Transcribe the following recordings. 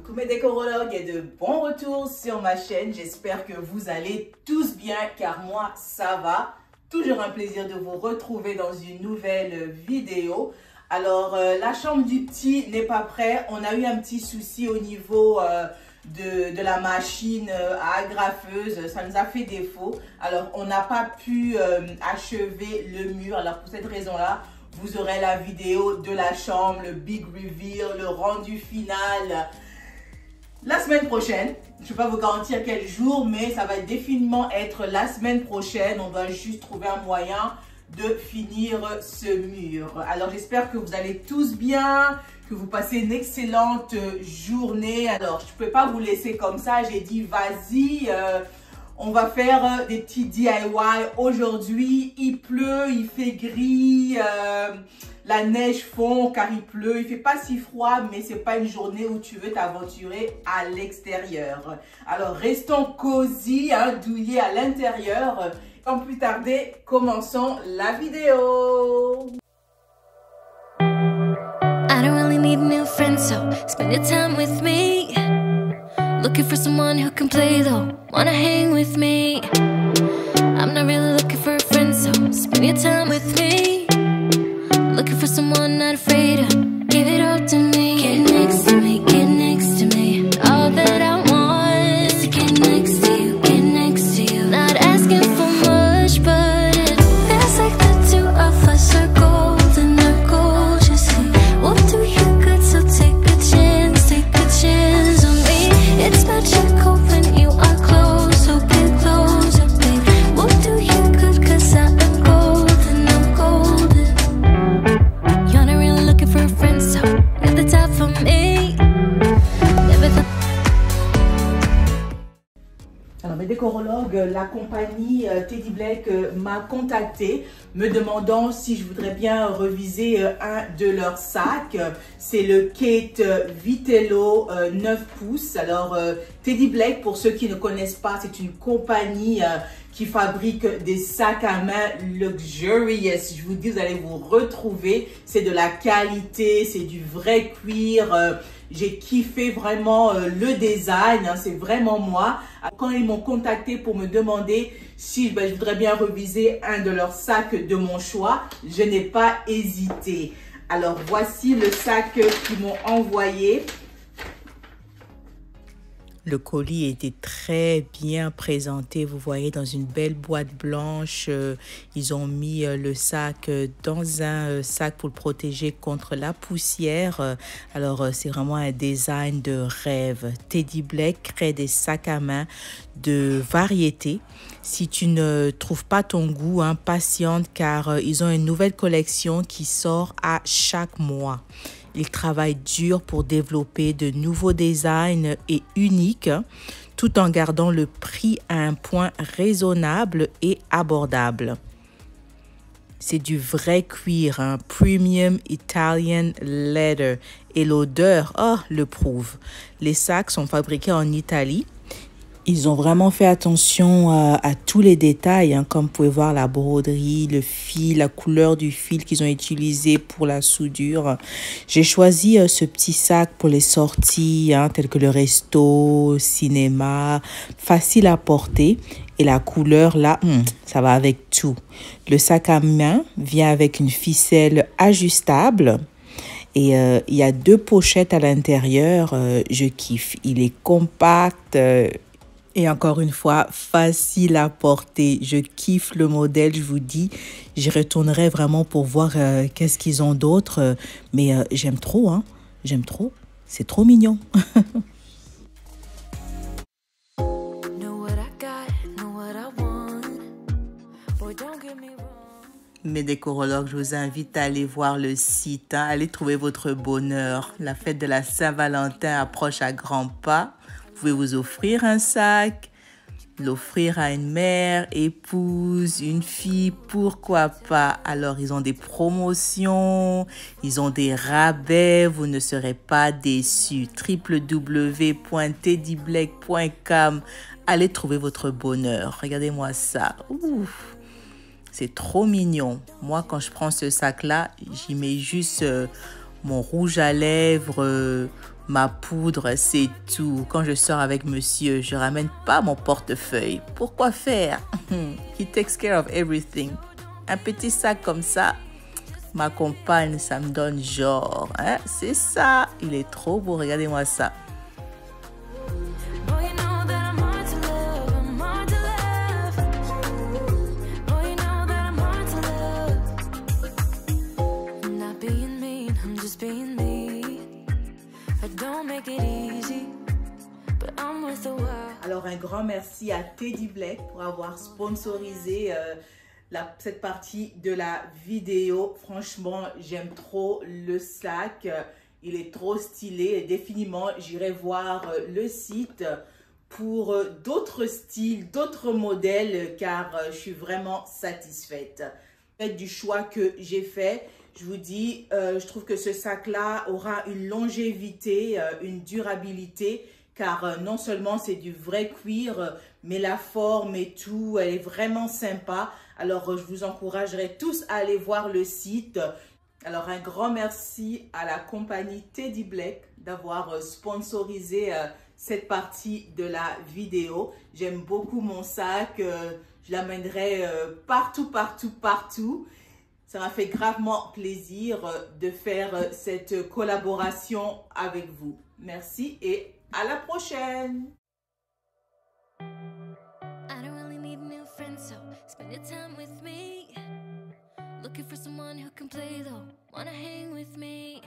Coucou mes décorologues et de bon retour sur ma chaîne. J'espère que vous allez tous bien car moi ça va. Toujours un plaisir de vous retrouver dans une nouvelle vidéo. Alors la chambre du petit n'est pas prête. On a eu un petit souci au niveau de la machine à agrafeuse. Ça nous a fait défaut. Alors on n'a pas pu achever le mur. Alors pour cette raison-là, vous aurez la vidéo de la chambre, le big reveal, le rendu final la semaine prochaine. Je ne peux pas vous garantir quel jour, mais ça va définitivement être la semaine prochaine. On doit juste trouver un moyen de finir ce mur. Alors j'espère que vous allez tous bien, que vous passez une excellente journée. Alors je ne peux pas vous laisser comme ça. J'ai dit vas-y. On va faire des petits DIY aujourd'hui. Il pleut, il fait gris, la neige fond car il pleut. Il fait pas si froid, mais c'est pas une journée où tu veux t'aventurer à l'extérieur. Alors restons cosy, douillés à l'intérieur. Sans plus tarder, commençons la vidéo. I don't really need new friends, so spend your time with me. Looking for someone who can play though, wanna hang with me. I'm not really looking for a friend, so spend your time with me. Looking for someone not afraid to give it all to me. Get next to me, get next to me. All that I want is to get next to you, get next to you. Not asking for much, but it feels like the two of us are golden, are gorgeous. We'll do you good, so take a chance on me. It's magical when you are close, so get closer, babe. We'll do you good, cause I am golden, I'm golden. You're not really looking for a friend, so at the top for me. Never thought. Alors mes décorologues, la compagnie Teddy Blake m'a contacté me demandant si je voudrais bien reviser un de leurs sacs. C'est le Kate Vitello 9 pouces. Alors Teddy Blake, pour ceux qui ne connaissent pas, c'est une compagnie qui fabrique des sacs à main luxurious. Je vous dis, vous allez vous retrouver. C'est de la qualité, c'est du vrai cuir. J'ai kiffé vraiment le design, c'est vraiment moi. Quand ils m'ont contacté pour me demander si je voudrais bien reviser un de leurs sacs de mon choix, je n'ai pas hésité. Alors voici le sac qu'ils m'ont envoyé. Le colis était très bien présenté, vous voyez, dans une belle boîte blanche. Ils ont mis le sac dans un sac pour le protéger contre la poussière. Alors, c'est vraiment un design de rêve. Teddy Blake crée des sacs à main de variété. Si tu ne trouves pas ton goût, patiente car ils ont une nouvelle collection qui sort à chaque mois. Ils travaillent dur pour développer de nouveaux designs et uniques, tout en gardant le prix à un point raisonnable et abordable. C'est du vrai cuir, premium Italian leather, et l'odeur, le prouve. Les sacs sont fabriqués en Italie. Ils ont vraiment fait attention à tous les détails, comme vous pouvez voir la broderie, le fil, la couleur du fil qu'ils ont utilisé pour la soudure. J'ai choisi ce petit sac pour les sorties, telles que le resto, cinéma, facile à porter. Et la couleur, là, ça va avec tout. Le sac à main vient avec une ficelle ajustable. Et il y a 2 pochettes à l'intérieur. Je kiffe. Il est compact. Et encore une fois, facile à porter. Je kiffe le modèle, je vous dis. J'y retournerai vraiment pour voir qu'est-ce qu'ils ont d'autre. Mais j'aime trop, J'aime trop. C'est trop mignon. Mes décorologues, je vous invite à aller voir le site. Allez trouver votre bonheur. La fête de la Saint-Valentin approche à grands pas. Vous pouvez vous offrir un sac, l'offrir à une mère, épouse, une fille, pourquoi pas. Alors, ils ont des promotions, ils ont des rabais, vous ne serez pas déçus. www.teddyblake.com. Allez trouver votre bonheur. Regardez-moi ça. Ouf. C'est trop mignon. Moi, quand je prends ce sac-là, j'y mets juste mon rouge à lèvres, ma poudre, c'est tout. Quand je sors avec monsieur, je ramène pas mon portefeuille. Pourquoi faire? He takes care of everything. Un petit sac comme ça, ma compagne, ça me donne genre. Hein? C'est ça, il est trop beau, regardez-moi ça. Alors un grand merci à Teddy Blake pour avoir sponsorisé cette partie de la vidéo. Franchement, j'aime trop le sac. Il est trop stylé et définitivement, j'irai voir le site pour d'autres styles, d'autres modèles car je suis vraiment satisfaite. Du choix que j'ai fait, je vous dis, je trouve que ce sac-là aura une longévité, une durabilité car non seulement c'est du vrai cuir, mais la forme et tout, elle est vraiment sympa. Alors, je vous encouragerai tous à aller voir le site. Alors, un grand merci à la compagnie Teddy Blake d'avoir sponsorisé cette partie de la vidéo. J'aime beaucoup mon sac. Je l'amènerai partout, partout, partout. Ça m'a fait gravement plaisir de faire cette collaboration avec vous. Merci et à la prochaine! Spend your time with me. Looking for someone who can play though. Wanna hang with me.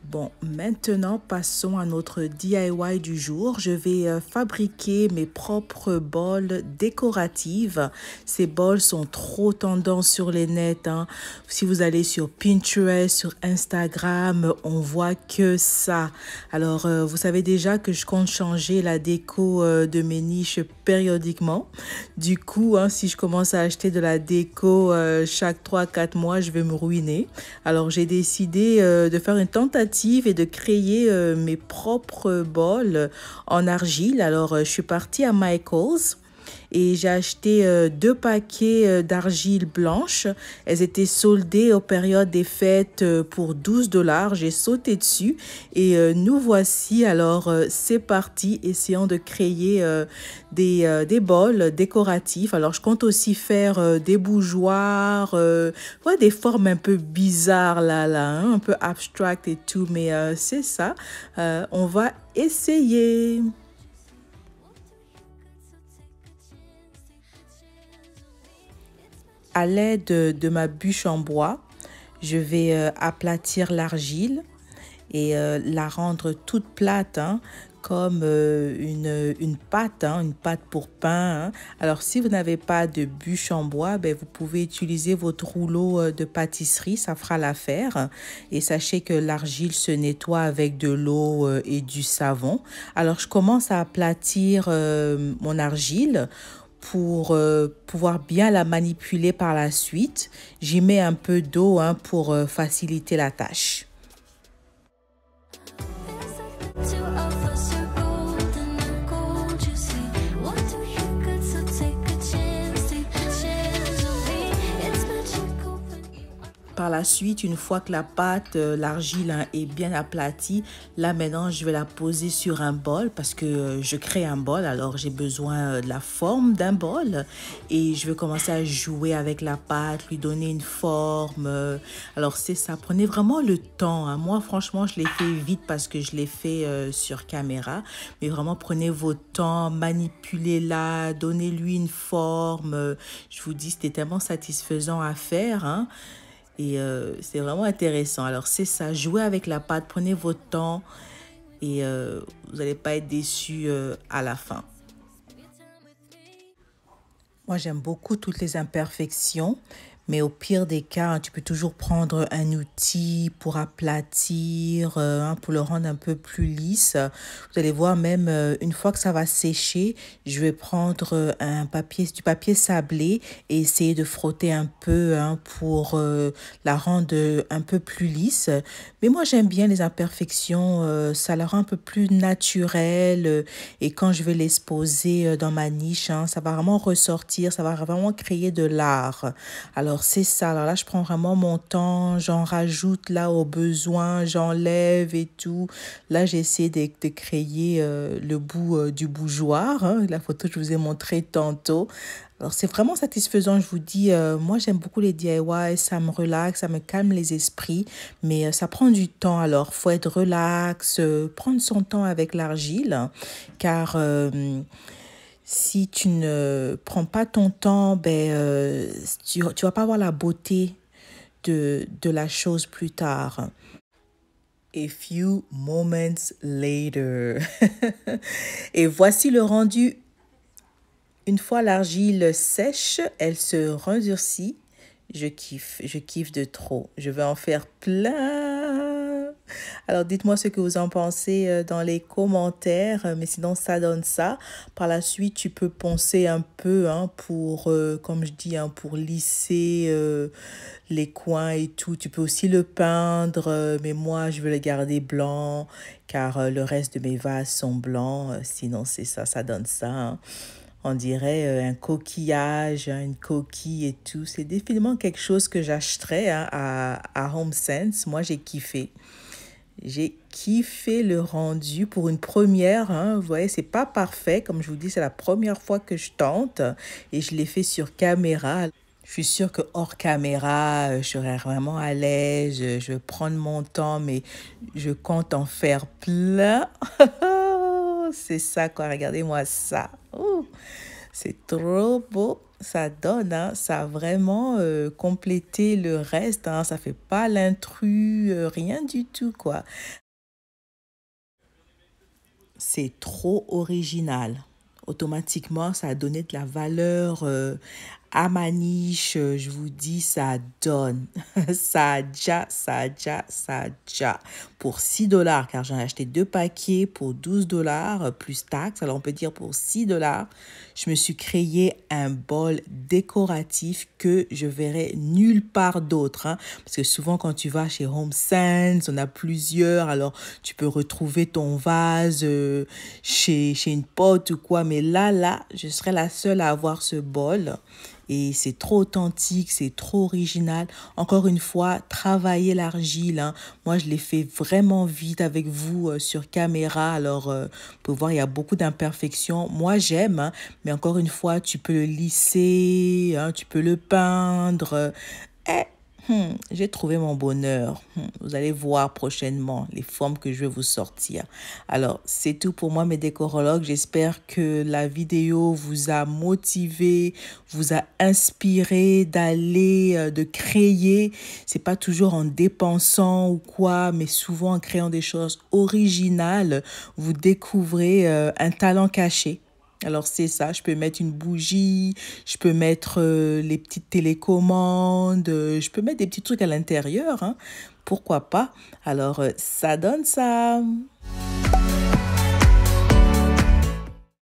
Bon, maintenant passons à notre DIY du jour. Je vais fabriquer mes propres bols décoratives. Ces bols sont trop tendance sur les nets. Hein. Si vous allez sur Pinterest, sur Instagram, on voit que ça. Alors, vous savez déjà que je compte changer la déco de mes niches périodiquement. Du coup, hein, si je commence à acheter de la déco chaque 3-4 mois, je vais me ruiner. Alors, j'ai décidé de faire une tentative et de créer mes propres bols en argile. Alors, je suis partie à Michael's et j'ai acheté 2 paquets d'argile blanche. Elles étaient soldées aux périodes des fêtes pour 12 $. J'ai sauté dessus et nous voici. Alors, c'est parti. Essayons de créer des bols décoratifs. Alors, je compte aussi faire des bougeoirs, ouais, des formes un peu bizarres là, hein, un peu abstract et tout. Mais c'est ça. On va essayer. À l'aide de ma bûche en bois, je vais aplatir l'argile et la rendre toute plate, hein, comme une pâte, hein, une pâte pour pain. Hein. Alors, si vous n'avez pas de bûche en bois, ben, vous pouvez utiliser votre rouleau de pâtisserie, ça fera l'affaire. Et sachez que l'argile se nettoie avec de l'eau et du savon. Alors, je commence à aplatir mon argile pour pouvoir bien la manipuler par la suite. J'y mets un peu d'eau, hein, pour faciliter la tâche. Par la suite, une fois que la pâte, l'argile, hein, est bien aplatie, là maintenant je vais la poser sur un bol parce que je crée un bol. Alors j'ai besoin de la forme d'un bol et je vais commencer à jouer avec la pâte, lui donner une forme. Alors c'est ça, prenez vraiment le temps. Hein. Moi franchement je l'ai fait vite parce que je l'ai fait sur caméra. Mais vraiment prenez votre temps, manipulez-la, donnez-lui une forme. Je vous dis, c'était tellement satisfaisant à faire. Hein. Et c'est vraiment intéressant. Alors, c'est ça. Jouez avec la pâte. Prenez votre temps. Et vous n'allez pas être déçus à la fin. Moi, j'aime beaucoup toutes les imperfections. Mais au pire des cas, hein, tu peux toujours prendre un outil pour aplatir, hein, pour le rendre un peu plus lisse. Vous allez voir, même une fois que ça va sécher, je vais prendre du papier sablé et essayer de frotter un peu, hein, pour la rendre un peu plus lisse. Mais moi, j'aime bien les imperfections, ça la rend un peu plus naturelle. Et quand je vais l'exposer dans ma niche, hein, ça va vraiment ressortir, ça va vraiment créer de l'art. Alors, c'est ça. Alors là, je prends vraiment mon temps, j'en rajoute là au besoin, j'enlève et tout. Là, j'ai essayé de créer le bout du bougeoir, hein, la photo que je vous ai montrée tantôt. Alors, c'est vraiment satisfaisant, je vous dis. Moi, j'aime beaucoup les DIY, ça me relaxe, ça me calme les esprits, mais ça prend du temps. Alors, faut être relax, prendre son temps avec l'argile, hein, car si tu ne prends pas ton temps, tu vas pas voir la beauté de la chose plus tard. A few moments later. Et voici le rendu. Une fois l'argile sèche, elle se rendurcit. Je kiffe de trop. Je vais en faire plein. Alors dites-moi ce que vous en pensez dans les commentaires. Mais sinon, ça donne ça. Par la suite, tu peux poncer un peu hein, pour, comme je dis, hein, pour lisser les coins et tout. Tu peux aussi le peindre. Mais moi, je veux le garder blanc car le reste de mes vases sont blancs. Sinon, c'est ça, ça donne ça. Hein. On dirait un coquillage, hein, une coquille et tout. C'est définitivement quelque chose que j'achèterais hein, à HomeSense. Moi, j'ai kiffé. J'ai kiffé le rendu pour une première. Hein. Vous voyez, c'est pas parfait. Comme je vous dis, c'est la première fois que je tente. Et je l'ai fait sur caméra. Je suis sûre que hors caméra, je serai vraiment à l'aise. Je vais prendre mon temps, mais je compte en faire plein. C'est ça, quoi. Regardez-moi ça. Ouh, c'est trop beau. Ça donne, hein. Ça a vraiment complété le reste. Hein. Ça fait pas l'intrus, rien du tout, quoi. C'est trop original. Automatiquement, ça a donné de la valeur à ma niche. Je vous dis, ça donne. Ça a déjà. Pour 6 dollars, car j'en ai acheté 2 paquets pour 12 dollars plus taxes. Alors, on peut dire pour 6 dollars, je me suis créé un bol décoratif que je verrai nulle part d'autre. Hein, parce que souvent, quand tu vas chez HomeSense, on a plusieurs. Alors, tu peux retrouver ton vase chez une pote ou quoi. Mais là, je serai la seule à avoir ce bol. Et c'est trop authentique, c'est trop original. Encore une fois, travailler l'argile. Hein. Moi, je l'ai fait vraiment vite avec vous sur caméra. Alors, vous pouvez voir, il y a beaucoup d'imperfections. Moi, j'aime, hein, mais encore une fois, tu peux le lisser, hein, tu peux le peindre. J'ai trouvé mon bonheur. Vous allez voir prochainement les formes que je vais vous sortir. Alors, c'est tout pour moi, mes décorologues. J'espère que la vidéo vous a motivé, vous a inspiré d'aller, de créer. C'est pas toujours en dépensant ou quoi, mais souvent en créant des choses originales, vous découvrez un talent caché. Alors, c'est ça, je peux mettre une bougie, je peux mettre les petites télécommandes, je peux mettre des petits trucs à l'intérieur, hein, pourquoi pas. Alors, ça donne ça.